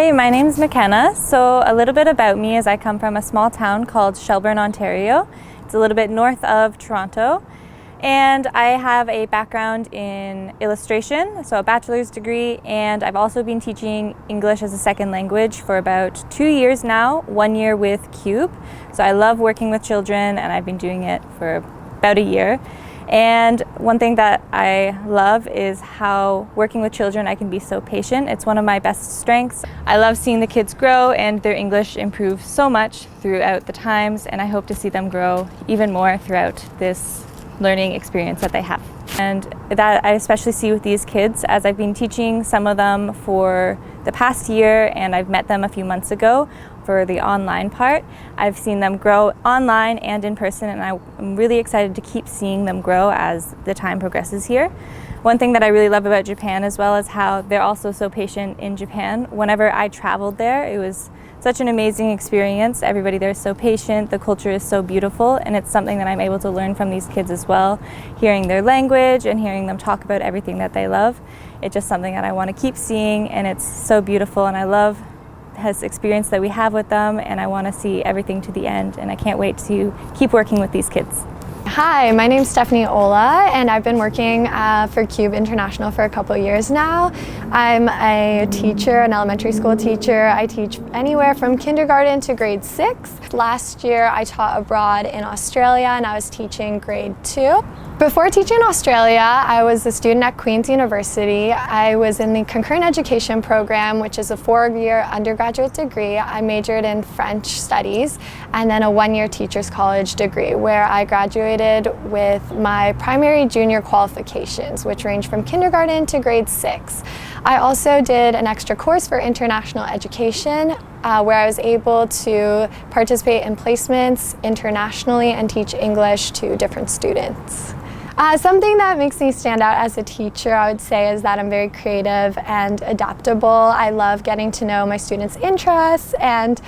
Hi, my name's McKenna. So a little bit about me is I come from a small town called Shelburne, Ontario. It's a little bit north of Toronto. And I have a background in illustration, so a bachelor's degree, and I've also been teaching English as a second language for about 2 years now, 1 year with Cube. So I love working with children, and I've been doing it for about a year. And one thing that I love is how working with children I can be so patient. It's one of my best strengths. I love seeing the kids grow and their English improve so much throughout the times, and I hope to see them grow even more throughout this learning experience that they have. And that I especially see with these kids as I've been teaching some of them for the past year, and I've met them a few months ago for the online part. I've seen them grow online and in person, and I'm really excited to keep seeing them grow as the time progresses here. One thing that I really love about Japan as well is how they're also so patient in Japan. Whenever I traveled there, it was such an amazing experience. Everybody there is so patient, the culture is so beautiful, and it's something that I'm able to learn from these kids as well. Hearing their language and hearing them talk about everything that they love, it's just something that I want to keep seeing, and it's so beautiful, and I love this experience that we have with them, and I want to see everything to the end, and I can't wait to keep working with these kids. Hi, my name's Stephanie Ola, and I've been working for Cube International for a couple years now. I'm a teacher, an elementary school teacher. I teach anywhere from kindergarten to grade 6. Last year I taught abroad in Australia, and I was teaching grade 2. Before teaching in Australia, I was a student at Queen's University. I was in the concurrent education program, which is a 4-year undergraduate degree. I majored in French studies, and then a 1-year teacher's college degree, where I graduated with my primary junior qualifications, which range from kindergarten to grade 6. I also did an extra course for international education, where I was able to participate in placements internationally and teach English to different students. Something that makes me stand out as a teacher, I would say, is that I'm very creative and adaptable. I love getting to know my students' interests and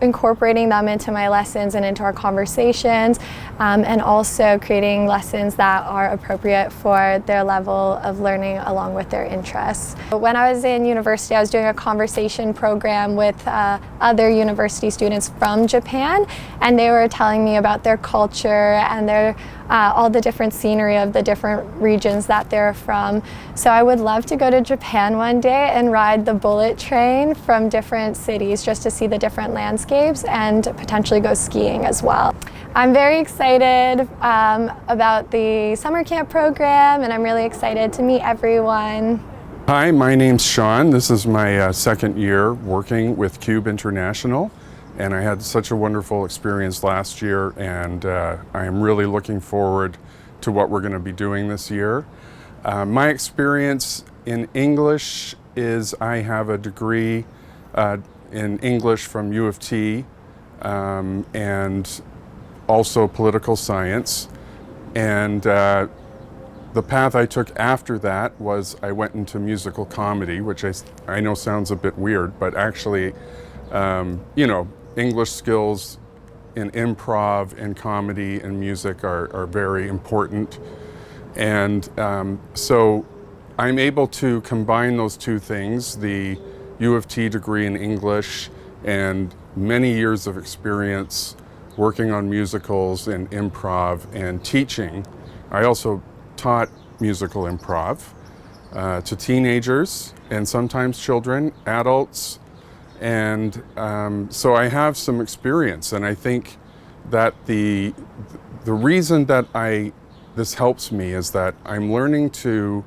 incorporating them into my lessons and into our conversations, and also creating lessons that are appropriate for their level of learning along with their interests. When I was in university, I was doing a conversation program with other university students from Japan, and they were telling me about their culture and their all the different scenery of the different regions that they're from. So I would love to go to Japan one day and ride the bullet train from different cities just to see the different landscapes and potentially go skiing as well. I'm very excited about the summer camp program, and I'm really excited to meet everyone. Hi, my name's Sean. This is my second year working with Cube International. And I had such a wonderful experience last year, and I am really looking forward to what we're going to be doing this year. My experience in English is I have a degree in English from U of T, and also political science. And the path I took after that was I went into musical comedy, which I know sounds a bit weird, but actually, you know, English skills in improv and comedy and music are very important. And so I'm able to combine those two things, the U of T degree in English and many years of experience working on musicals and improv and teaching. I also taught musical improv to teenagers and sometimes children, adults. And so I have some experience, and I think that the reason that this helps me is that I'm learning to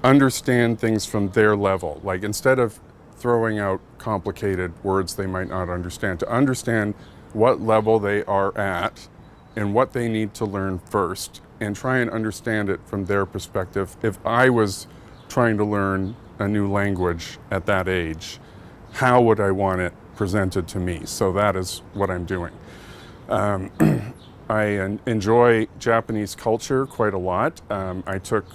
understand things from their level. Like, instead of throwing out complicated words they might not understand, to understand what level they are at and what they need to learn first, and try and understand it from their perspective. If I was trying to learn a new language at that age, how would I want it presented to me? So that is what I'm doing. I enjoy Japanese culture quite a lot. I took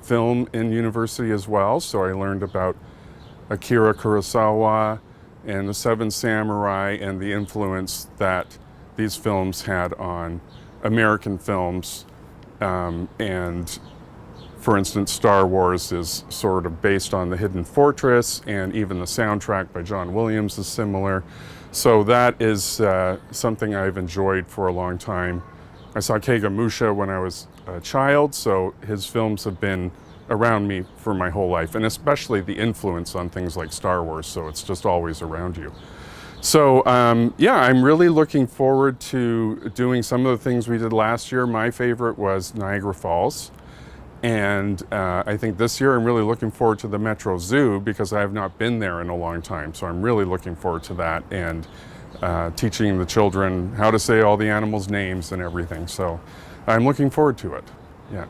film in university as well, so I learned about Akira Kurosawa and the Seven Samurai and the influence that these films had on American films, and For instance, Star Wars is sort of based on the Hidden Fortress, and even the soundtrack by John Williams is similar. So that is something I've enjoyed for a long time. I saw Kegamusha when I was a child, so his films have been around me for my whole life, and especially the influence on things like Star Wars, so it's just always around you. So yeah, I'm really looking forward to doing some of the things we did last year. My favorite was Niagara Falls. And I think this year I'm really looking forward to the Metro Zoo because I have not been there in a long time. So I'm really looking forward to that and teaching the children how to say all the animals' names and everything. So I'm looking forward to it. Yeah.